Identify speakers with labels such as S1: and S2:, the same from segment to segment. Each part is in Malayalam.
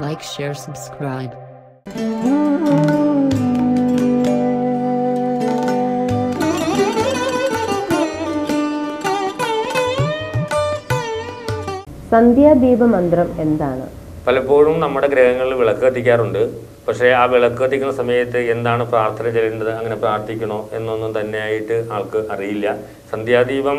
S1: Like, share, subscribe.
S2: സന്ധ്യാദീപ മന്ത്രം എന്താണ്?
S3: പലപ്പോഴും നമ്മുടെ ഗ്രഹങ്ങളിൽ വിളക്ക് കത്തിക്കാറുണ്ട്. പക്ഷേ ആ വിളക്ക് കത്തിക്കുന്ന സമയത്ത് എന്താണ് പ്രാർത്ഥന ചെയ്യേണ്ടത്, അങ്ങനെ പ്രാർത്ഥിക്കണോ എന്നൊന്നും തന്നെയായിട്ട് ആൾക്ക് അറിയില്ല. സന്ധ്യാദീപം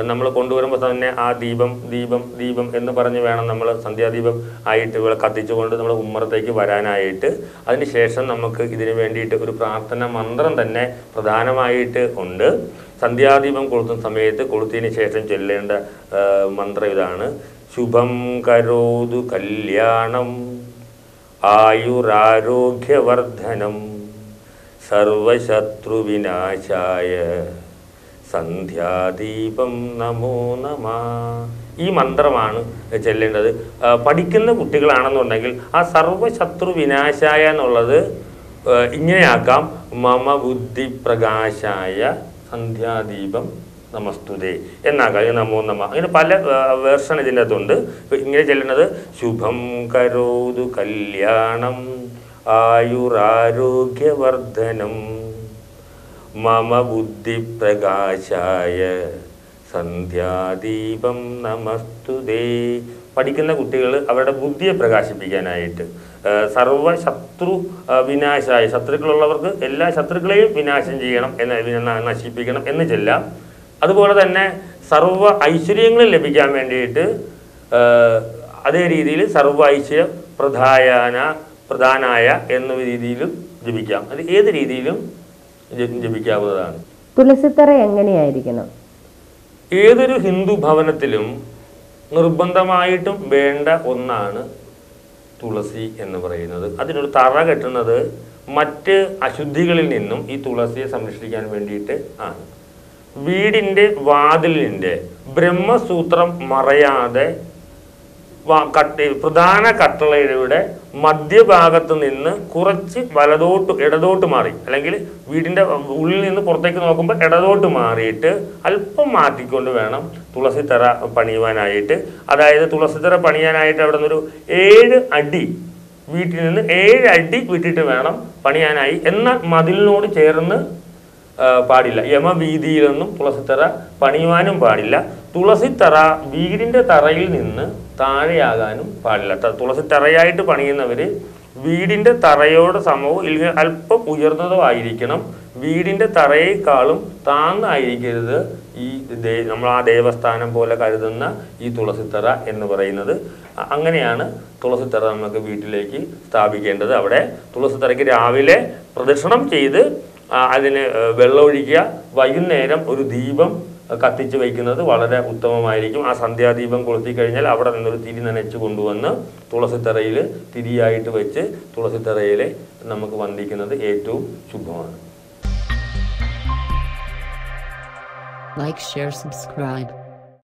S3: നമ്മൾ കൊണ്ടുവരുമ്പോൾ തന്നെ ആ ദീപം ദീപം ദീപം എന്ന് പറഞ്ഞ് വേണം നമ്മൾ സന്ധ്യാദീപം ആയിട്ട് വിളക്ക് കത്തിച്ചുകൊണ്ട് നമ്മൾ ഉമ്മറത്തേക്ക് വരാനായിട്ട്. അതിനുശേഷം നമുക്ക് ഇതിനു വേണ്ടിയിട്ട് ഒരു പ്രാർത്ഥന മന്ത്രം തന്നെ പ്രധാനമായിട്ട് ഉണ്ട്. സന്ധ്യാദീപം കൊളുത്തുന്ന സമയത്ത് കൊളുത്തിയതിന് ശേഷം ചൊല്ലേണ്ട മന്ത്രം ഇതാണ്: ശുഭം കരോതു കല്യാണം ആയുരാരോഗ്യവർദ്ധനം സർവശത്രുവിനാശായ സന്ധ്യാദീപം നമോ നമഃ. ഈ മന്ത്രമാണ് ചൊല്ലേണ്ടത്. പഠിക്കുന്ന കുട്ടികളാണെന്നുണ്ടെങ്കിൽ ആ സർവശത്രു വിനാശായ എന്നുള്ളത് ഇങ്ങനെയാക്കാം: മമ ബുദ്ധി പ്രകാശായ സന്ധ്യാദീപം നമസ്തുതേ എന്നാക്കാം. നമോ നമ. അങ്ങനെ പല വേർഷൻ ഇതിൻ്റെ അകത്തുണ്ട്. ഇങ്ങനെ ചെല്ലുന്നത്: ശുഭം കരോതു കല്യാണം ആയുരാരോഗ്യവർദ്ധനം മമ ബുദ്ധി പ്രകാശായ സന്ധ്യാദീപം നമസ്തുതേ. പഠിക്കുന്ന കുട്ടികൾ അവരുടെ ബുദ്ധിയെ പ്രകാശിപ്പിക്കാനായിട്ട് സർവശത്രു വിനാശായ, ശത്രുക്കളുള്ളവർക്ക് എല്ലാ ശത്രുക്കളെയും വിനാശം ചെയ്യണം നശിപ്പിക്കണം എന്ന് ചെല്ലാം. അതുപോലെ തന്നെ സർവ്വ ഐശ്വര്യങ്ങളും ലഭിക്കാൻ വേണ്ടിയിട്ട് അതേ രീതിയിൽ സർവ്വ ഐശ്വര്യ പ്രധാനായ എന്ന രീതിയിലും ജപിക്കാം. അത് ഏത് രീതിയിലും ജപിക്കാവുന്നതാണ്.
S2: തുളസിത്തറ എങ്ങനെയായിരിക്കണം?
S3: ഏതൊരു ഹിന്ദു ഭവനത്തിലും നിർബന്ധമായിട്ടും വേണ്ട ഒന്നാണ് തുളസി എന്ന് പറയുന്നത്. അതിനൊരു തറ കെട്ടുന്നത് മറ്റ് അശുദ്ധികളിൽ നിന്നും ഈ തുളസിയെ സംരക്ഷിക്കാൻ വേണ്ടിയിട്ട് ആണ്. വീടിൻ്റെ വാതിലിൻ്റെ ബ്രഹ്മസൂത്രം മറയാതെ പ്രധാന കട്ടളയുടെ മധ്യഭാഗത്ത് നിന്ന് കുറച്ച് ഇടതോട്ട് മാറി, അല്ലെങ്കിൽ വീടിൻ്റെ ഉള്ളിൽ നിന്ന് പുറത്തേക്ക് നോക്കുമ്പോൾ ഇടതോട്ട് മാറിയിട്ട് അല്പം മാറ്റിക്കൊണ്ട് വേണം തുളസിത്തറ പണിയുവാനായിട്ട്. അതായത് തുളസിത്തറ പണിയാനായിട്ട് അവിടെ നിന്നൊരു 7 അടി വീട്ടിൽ നിന്ന് 7 അടി വിട്ടിട്ട് വേണം പണിയാനായി. എന്നാൽ മതിലിനോട് ചേർന്ന് പാടില്ല. യമവീതിയിലൊന്നും തുളസിത്തറ പണിയുവാനും പാടില്ല. തുളസിത്തറ വീടിൻ്റെ തറയിൽ നിന്ന് താഴെയാകാനും പാടില്ല. തുളസിത്തറയായിട്ട് പണിയുന്നവർ വീടിൻ്റെ തറയോട് സമവും ഇല്ലെങ്കിൽ അല്പം ഉയർന്നതോ ആയിരിക്കണം. വീടിൻ്റെ തറയേക്കാളും താന്നായിരിക്കരുത് ഈ നമ്മൾ ആ ദേവസ്ഥാനം പോലെ കരുതുന്ന ഈ തുളസിത്തറ എന്ന് പറയുന്നത്. അങ്ങനെയാണ് തുളസിത്തറ നമുക്ക് വീട്ടിലേക്ക് സ്ഥാപിക്കേണ്ടത്. അവിടെ തുളസിത്തറയ്ക്ക് രാവിലെ പ്രദക്ഷിണം ചെയ്ത് അതിന് വെള്ളമൊഴിക്കുക. വൈകുന്നേരം ഒരു ദീപം കത്തിച്ച് വയ്ക്കുന്നത് വളരെ ഉത്തമമായിരിക്കും. ആ സന്ധ്യാദീപം കൊളുത്തി കഴിഞ്ഞാൽ അവിടെ നിന്നൊരു തിരി നനച്ച് കൊണ്ടുവന്ന് തുളസിത്തറയിൽ തിരിയായിട്ട് വെച്ച് തുളസിത്തറയിലെ നമുക്ക് വന്ദിക്കുന്നത് ഏറ്റവും ശുഭമാണ്.
S1: Like, share, subscribe.